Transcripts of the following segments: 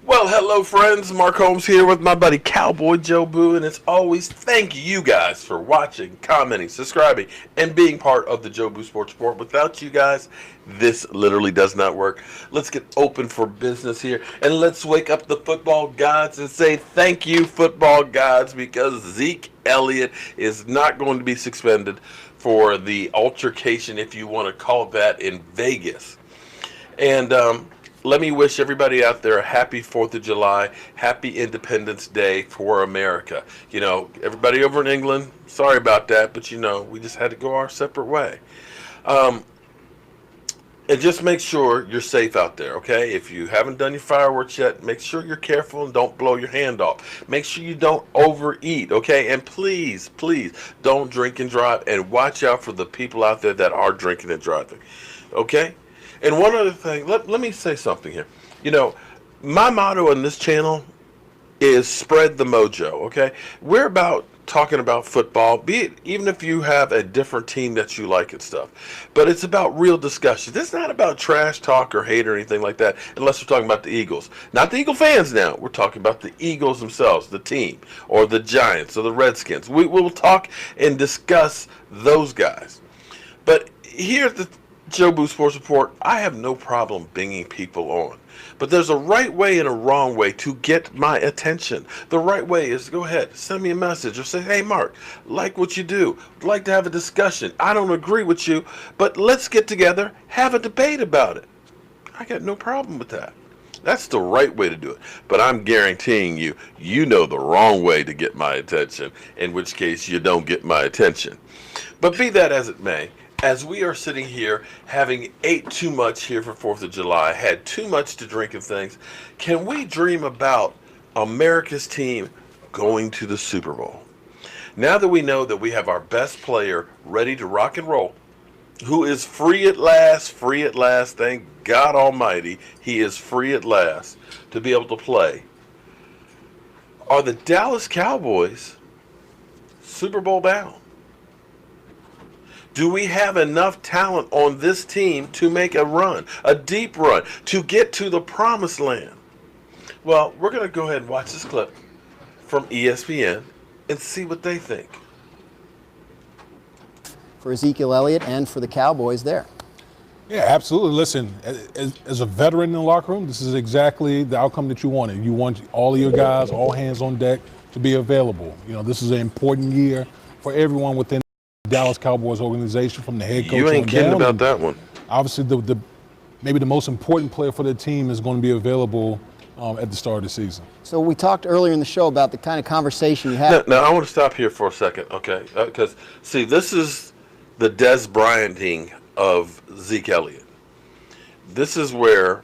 Well, hello, friends. Mark Holmes here with my buddy Cowboy Joe Boo, and as always, thank you guys for watching, commenting, subscribing, and being part of the Joe Boo Sports Report. Without you guys, this literally does not work. Let's get open for business here, and let's wake up the football gods and say thank you, football gods, because Zeke Elliott is not going to be suspended for the altercation, if you want to call it that, in Vegas. And let me wish everybody out there a happy 4th of July, happy Independence Day for America. You know, everybody over in England, sorry about that, but you know, we just had to go our separate way. Um, and just make sure you're safe out there, okay? If you haven't done your fireworks yet, make sure you're careful and don't blow your hand off. Make sure you don't overeat, okay? And please, please don't drink and drive, and watch out for the people out there that are drinking and driving, okay? And one other thing, let me say something here. You know, my motto on this channel is spread the mojo, okay? We're about talking about football, be it even if you have a different team that you like and stuff. But it's about real discussion. This is not about trash talk or hate or anything like that, unless we're talking about the Eagles. Not the Eagle fans now. We're talking about the Eagles themselves, the team, or the Giants, or the Redskins. We will talk and discuss those guys. But here at the Joe Boo Sports Report, I have no problem bringing people on. But there's a right way and a wrong way to get my attention. The right way is go ahead, send me a message or say, hey, Mark, like what you do. I'd like to have a discussion. I don't agree with you, but let's get together, have a debate about it. I got no problem with that. That's the right way to do it. But I'm guaranteeing you, you know the wrong way to get my attention, in which case you don't get my attention. But be that as it may, as we are sitting here having ate too much here for 4th of July, had too much to drink and things, can we dream about America's team going to the Super Bowl? Now that we know that we have our best player ready to rock and roll, who is free at last, thank God Almighty, he is free at last to be able to play. Are the Dallas Cowboys Super Bowl bound? Do we have enough talent on this team to make a run, a deep run, to get to the promised land? Well, we're going to go ahead and watch this clip from ESPN and see what they think. For Ezekiel Elliott and for the Cowboys there. Yeah, absolutely. Listen, as a veteran in the locker room, this is exactly the outcome that you wanted. You want all of your guys, all hands on deck, to be available. You know, this is an important year for everyone within the Dallas Cowboys organization, from the head coach on down. You ain't kidding about that one. Obviously, maybe the most important player for the team is going to be available at the start of the season. So we talked earlier in the show about the kind of conversation you had. Now, I want to stop here for a second, okay? Because, see, this is the Des Bryanting of Zeke Elliott. This is where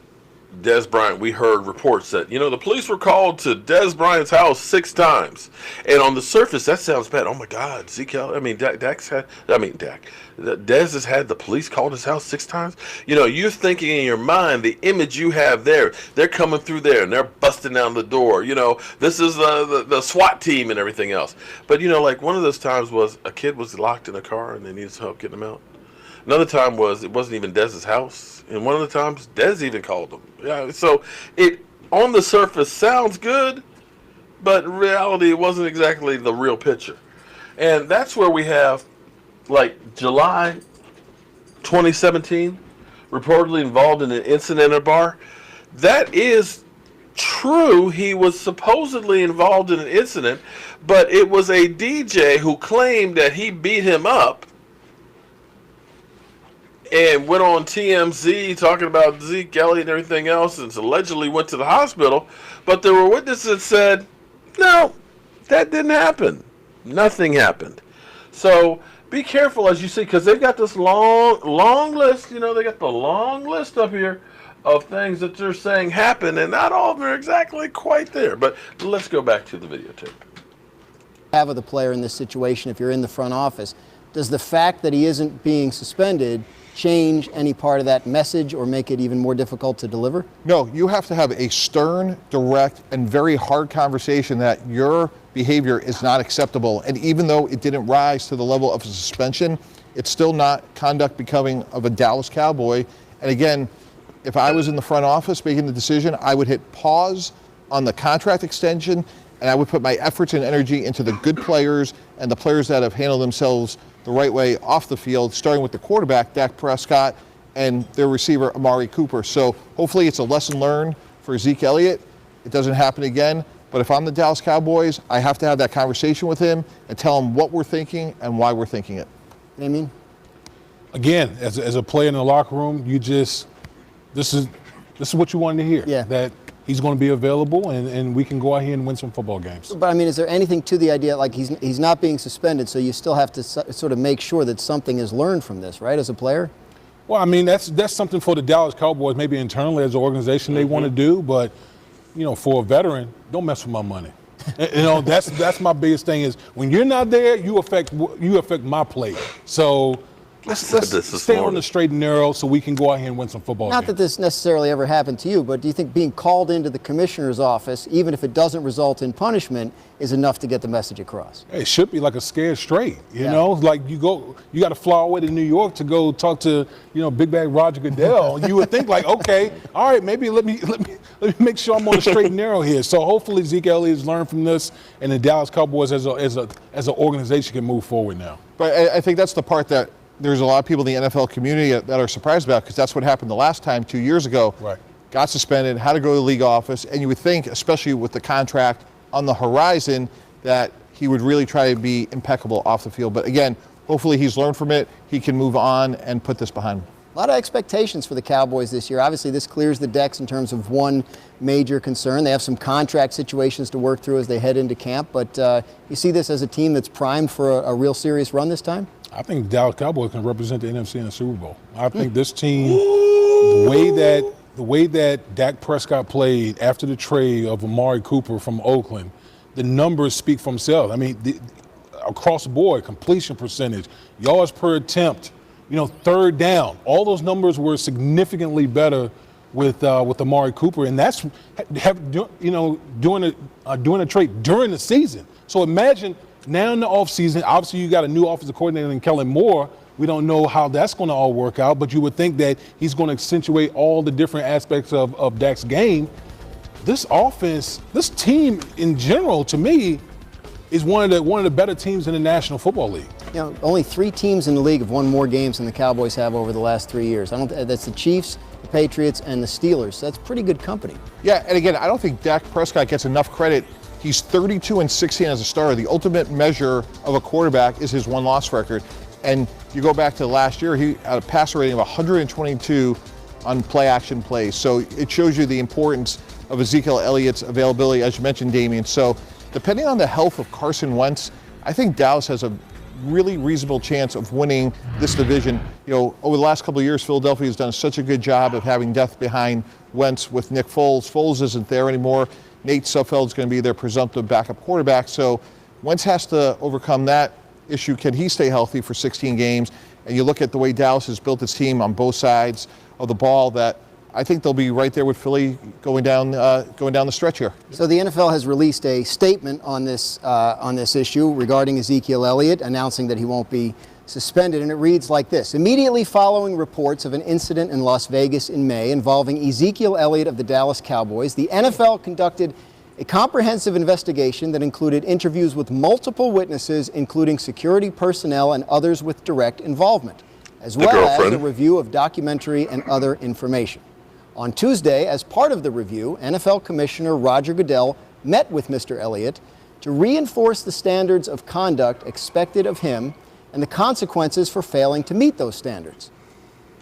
Des Bryant, we heard reports that, you know, the police were called to Des Bryant's house 6 times. And on the surface, that sounds bad. Oh, my God, Zeke Elliott. I mean, Des has had the police called his house 6 times. You know, you're thinking in your mind, the image you have there, they're coming through there and they're busting down the door. You know, this is the SWAT team and everything else. But, you know, like one of those times was a kid was locked in a car and they needed help getting him out. Another time was it wasn't even Dez's house, and one of the times Dez even called him. Yeah, so it on the surface sounds good, but in reality it wasn't exactly the real picture. And that's where we have, like, July 2017, reportedly involved in an incident at a bar. That is true. He was supposedly involved in an incident, but it was a DJ who claimed that he beat him up and went on TMZ talking about Zeke Elliott and everything else, and allegedly went to the hospital. But there were witnesses that said, no, that didn't happen. Nothing happened. So be careful, as you see, because they've got this long list. You know, they got the long list up here of things that they're saying happened, and not all of them are exactly quite there. But let's go back to the videotape. Have of the player in this situation, if you're in the front office, does the fact that he isn't being suspended change any part of that message or make it even more difficult to deliver? No, you have to have a stern, direct, and very hard conversation that your behavior is not acceptable. And even though it didn't rise to the level of a suspension, it's still not conduct becoming of a Dallas Cowboy. And again, if I was in the front office making the decision, I would hit pause on the contract extension, and I would put my efforts and energy into the good players and the players that have handled themselves the right way off the field, starting with the quarterback, Dak Prescott, and their receiver, Amari Cooper. So hopefully it's a lesson learned for Zeke Elliott. It doesn't happen again. But if I'm the Dallas Cowboys, I have to have that conversation with him and tell him what we're thinking and why we're thinking it. I mean, Again, as a player in the locker room, this is what you wanted to hear. Yeah. That he's going to be available, and we can go out here and win some football games. but I mean, is there anything to the idea, like he's not being suspended, so you still have to sort of make sure that something is learned from this, right, as a player? Well, I mean, that's something for the Dallas Cowboys, maybe internally as an organization they want to do, but for a veteran, don't mess with my money. That's my biggest thing is when you're not there, you affect my play. So let's stay on the straight and narrow so we can go out here and win some football Not games. that this necessarily ever happened to you, but do you think being called into the commissioner's office, even if it doesn't result in punishment, is enough to get the message across? It should be like a scared straight, you know? Like you got to fly all the way to New York to go talk to, Big Bag Roger Goodell. You would think like, okay, all right, maybe let me make sure I'm on the straight and narrow here. So hopefully Zeke Elliott has learned from this, and the Dallas Cowboys as an organization can move forward now. But I think that's the part that there's a lot of people in the NFL community that are surprised about, because that's what happened the last time 2 years ago. Right. Got suspended, had to go to the league office, and you would think, especially with the contract on the horizon, that he would really try to be impeccable off the field. But again, hopefully he's learned from it. He can move on and put this behind him. A lot of expectations for the Cowboys this year. Obviously, this clears the decks in terms of one major concern. They have some contract situations to work through as they head into camp, but you see this as a team that's primed for a real serious run this time? I think the Dallas Cowboys can represent the NFC in the Super Bowl. I think this team, the way that Dak Prescott played after the trade of Amari Cooper from Oakland, the numbers speak for themselves. I mean, across the board, completion percentage, yards per attempt, third down, all those numbers were significantly better with Amari Cooper, and that's doing a trade during the season. So imagine. Now in the offseason, obviously you got a new offensive coordinator in Kellen Moore. We don't know how that's going to all work out, but you would think that he's going to accentuate all the different aspects of Dak's game. This offense, this team in general, to me, is one of the better teams in the National Football League. Only 3 teams in the league have won more games than the Cowboys have over the last 3 years. That's the Chiefs, the Patriots, and the Steelers. So that's pretty good company. Yeah, and again, I don't think Dak Prescott gets enough credit. He's 32-16 as a starter. The ultimate measure of a quarterback is his one-loss record. And you go back to last year, he had a passer rating of 122 on play-action plays. So it shows you the importance of Ezekiel Elliott's availability, as you mentioned, Damian. So depending on the health of Carson Wentz, I think Dallas has a really reasonable chance of winning this division. Over the last couple of years, Philadelphia has done such a good job of having depth behind Wentz with Nick Foles. Foles isn't there anymore. Nate Sudfeld's going to be their presumptive backup quarterback. So Wentz has to overcome that issue. Can he stay healthy for 16 games? And you look at the way Dallas has built its team on both sides of the ball, that I think they'll be right there with Philly going down the stretch here. So the NFL has released a statement on this issue regarding Ezekiel Elliott, announcing that he won't be suspended, and it reads like this. Immediately following reports of an incident in Las Vegas in May involving Ezekiel Elliott of the Dallas Cowboys, the NFL conducted a comprehensive investigation that included interviews with multiple witnesses, including security personnel and others with direct involvement, as well as a review of documentary and other information. On Tuesday, as part of the review, NFL Commissioner Roger Goodell met with Mr. Elliott to reinforce the standards of conduct expected of him and the consequences for failing to meet those standards.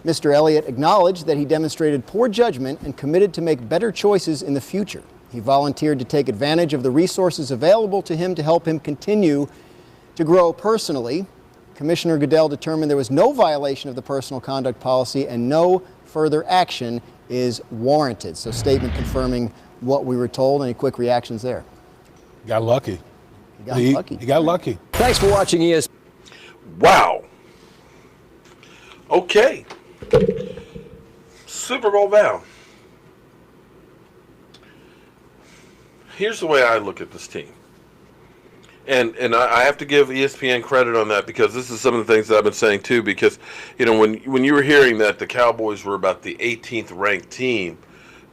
Mr. Elliott acknowledged that he demonstrated poor judgment and committed to make better choices in the future. He volunteered to take advantage of the resources available to him to help him continue to grow personally. Commissioner Goodell determined there was no violation of the personal conduct policy and no further action is warranted. So, statement confirming what we were told. Any quick reactions there? Got lucky. He got lucky. Thanks for watching ESPN. Wow. Okay. Super Bowl bound. Here's the way I look at this team. And I have to give ESPN credit on that, because this is some of the things that I've been saying too, because when you were hearing that the Cowboys were about the 18th ranked team,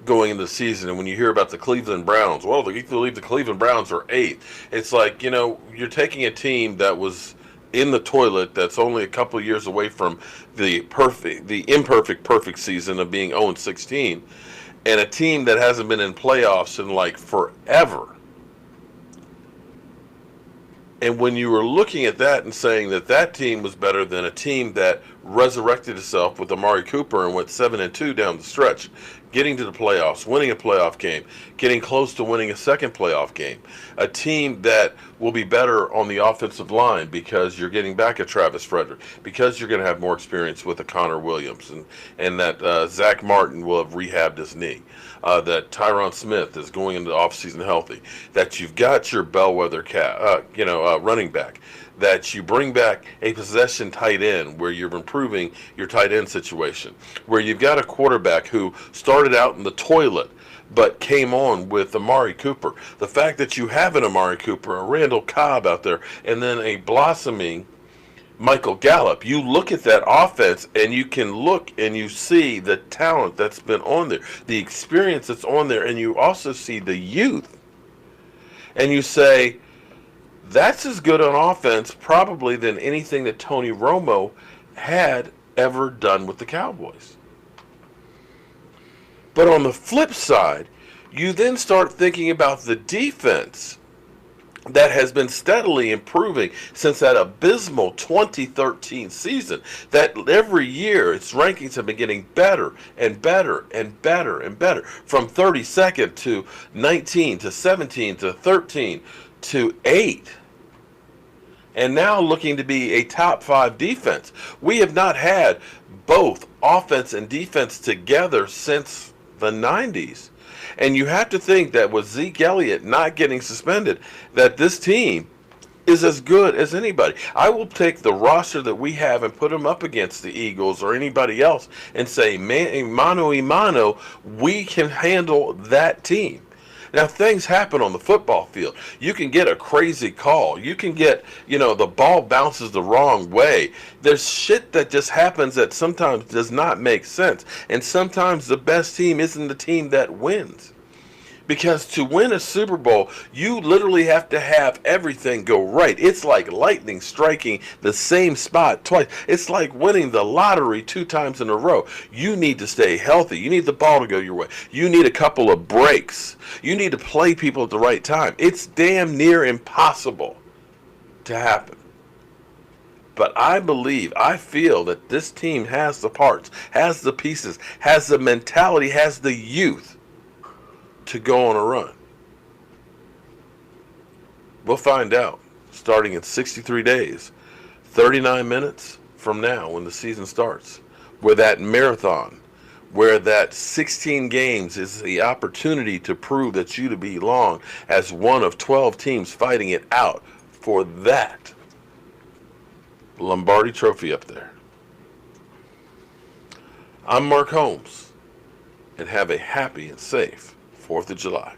going into the season. And when you hear about the Cleveland Browns, well, you believe the Cleveland Browns are 8th. It's like, you're taking a team that was in the toilet, that's only a couple of years away from the imperfect perfect season of being 0-16, and a team that hasn't been in playoffs in like forever. And when you were looking at that and saying that that team was better than a team that resurrected itself with Amari Cooper and went 7-2 down the stretch, getting to the playoffs, winning a playoff game, getting close to winning a second playoff game, a team that will be better on the offensive line because you're getting back a Travis Frederick, because you're going to have more experience with a Connor Williams, and that Zach Martin will have rehabbed his knee, that Tyron Smith is going into the offseason healthy, that you've got your bellwether running back, that you bring back a possession tight end where you're improving your tight end situation, where you've got a quarterback who started out in the toilet but came on with Amari Cooper. The fact that you have an Amari Cooper, a Randall Cobb out there, and then a blossoming Michael Gallup, you look at that offense and you can look and you see the talent that's been on there, the experience that's on there, and you also see the youth. And you say, that's as good on offense probably than anything that Tony Romo had ever done with the Cowboys. But on the flip side, you then start thinking about the defense that has been steadily improving since that abysmal 2013 season, that every year its rankings have been getting better and better and better and better, from 32nd to 19 to 17 to 13 to 8. And now looking to be a top 5 defense. We have not had both offense and defense together since the 90s. And you have to think that with Zeke Elliott not getting suspended, that this team is as good as anybody. I will take the roster that we have and put them up against the Eagles or anybody else and say, mano a mano, we can handle that team. Now, things happen on the football field. You can get a crazy call. You can get, the ball bounces the wrong way. There's shit that just happens that sometimes does not make sense. And sometimes the best team isn't the team that wins. Because to win a Super Bowl, you literally have to have everything go right. It's like lightning striking the same spot twice. It's like winning the lottery 2 times in a row. You need to stay healthy. You need the ball to go your way. You need a couple of breaks. You need to play people at the right time. It's damn near impossible to happen. But I feel that this team has the parts, has the pieces, has the mentality, has the youth to go on a run. We'll find out starting in 63 days, 39 minutes from now when the season starts, where that marathon, where that 16 games is the opportunity to prove that you belong as one of 12 teams fighting it out for that Lombardi trophy up there. I'm Mark Holmes, and have a happy and safe 4th of July.